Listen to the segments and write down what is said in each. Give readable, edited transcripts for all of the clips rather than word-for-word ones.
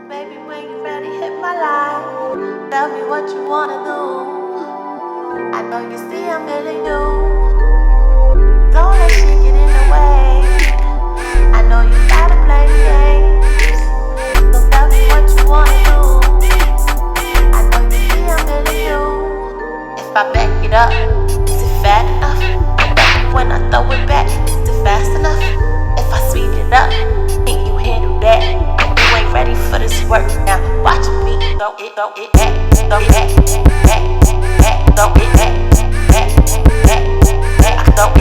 Baby, when you ready, hit my line. Tell me what you wanna do. I know you see I'm feeling you. Don't let shit get in the way. I know you gotta play games. So tell me what you wanna do. I know you see I'm feeling you. If I back it up, is it fat enough? When I throw it back, is it fast enough? If I speed it up, can you handle that? You ain't ready for this work now. Watch me throw it back, throw it back, throw it back, throw it back, throw it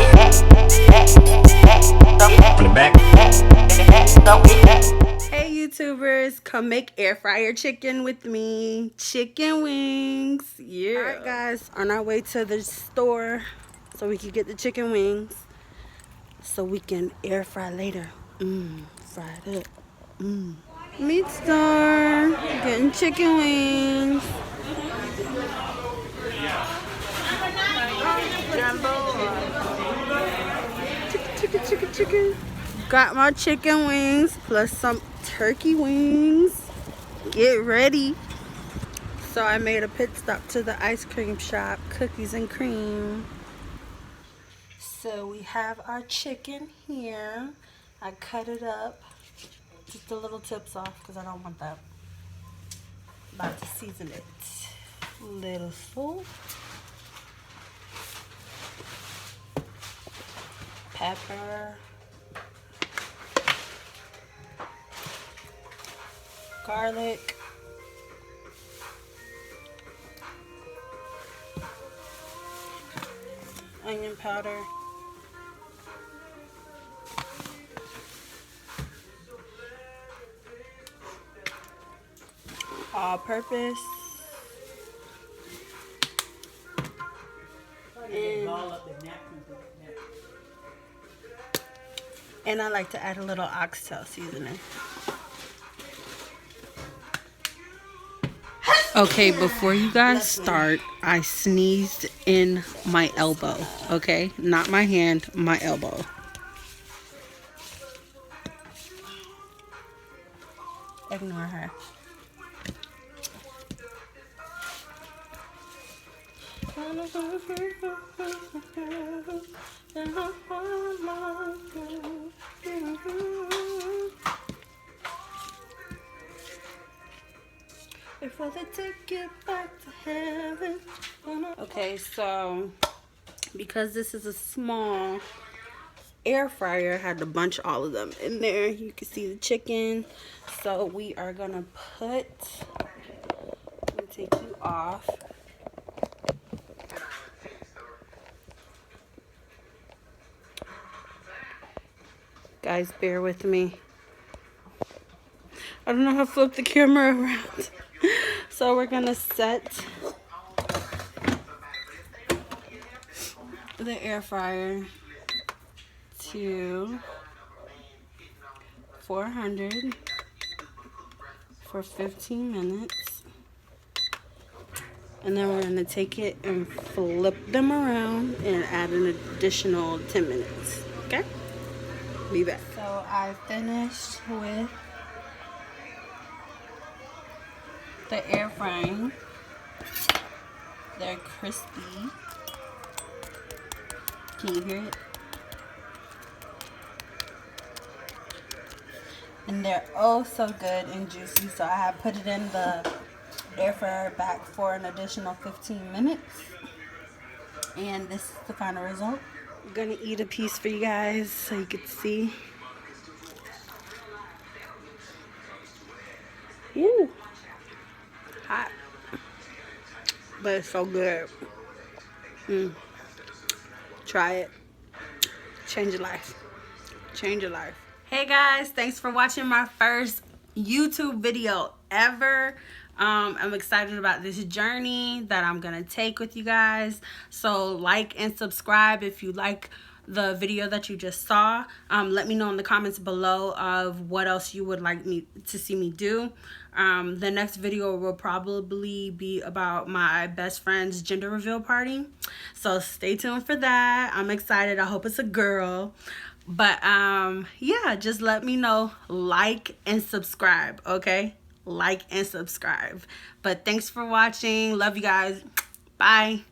back, throw it back. Hey YouTubers, come make air fryer chicken with me. Chicken wings. Yeah. Alright guys, on our way to the store so we can get the chicken wings so we can air fry later. Fry it up. Meat store. Getting chicken wings. Chicken. Got my chicken wings plus some turkey wings. Get ready. So I made a pit stop to the ice cream shop, Cookies and Cream. So we have our chicken here. I cut it up. Just the little tips off because I don't want that. About to season it. Little salt. Pepper. Garlic. Onion powder. All purpose. And I like to add a little oxtail seasoning. Okay, before you guys start, I sneezed in my elbow, okay? Not my hand, my elbow. Ignore her. If I take it back to heaven. Okay, so because this is a small air fryer, I had to bunch all of them in there. You can see the chicken. So we are gonna put, let me take you off. Guys, bear with me. I don't know how to flip the camera around. So we're gonna set the air fryer to 400 for 15 minutes. And then we're gonna take it and flip them around and add an additional 10 minutes, okay? Be back. So I finished with the air frying. They're crispy. Can you hear it? And they're oh so good and juicy. So I have put it in the air fryer back for an additional 15 minutes. And this is the final result. I'm gonna eat a piece for you guys so you can see. Ooh, hot, but it's so good. Try it. Change your life. Change your life. Hey guys, thanks for watching my first YouTube video ever. I'm excited about this journey that I'm gonna take with you guys. So like and subscribe if you like the video that you just saw. Let me know in the comments below of what else you would like me to see me do. The next video will probably be about my best friend's gender reveal party, so stay tuned for that. I'm excited. I hope it's a girl. But yeah, just let me know, like and subscribe, okay? like, and subscribe. But thanks for watching. Love you guys. Bye.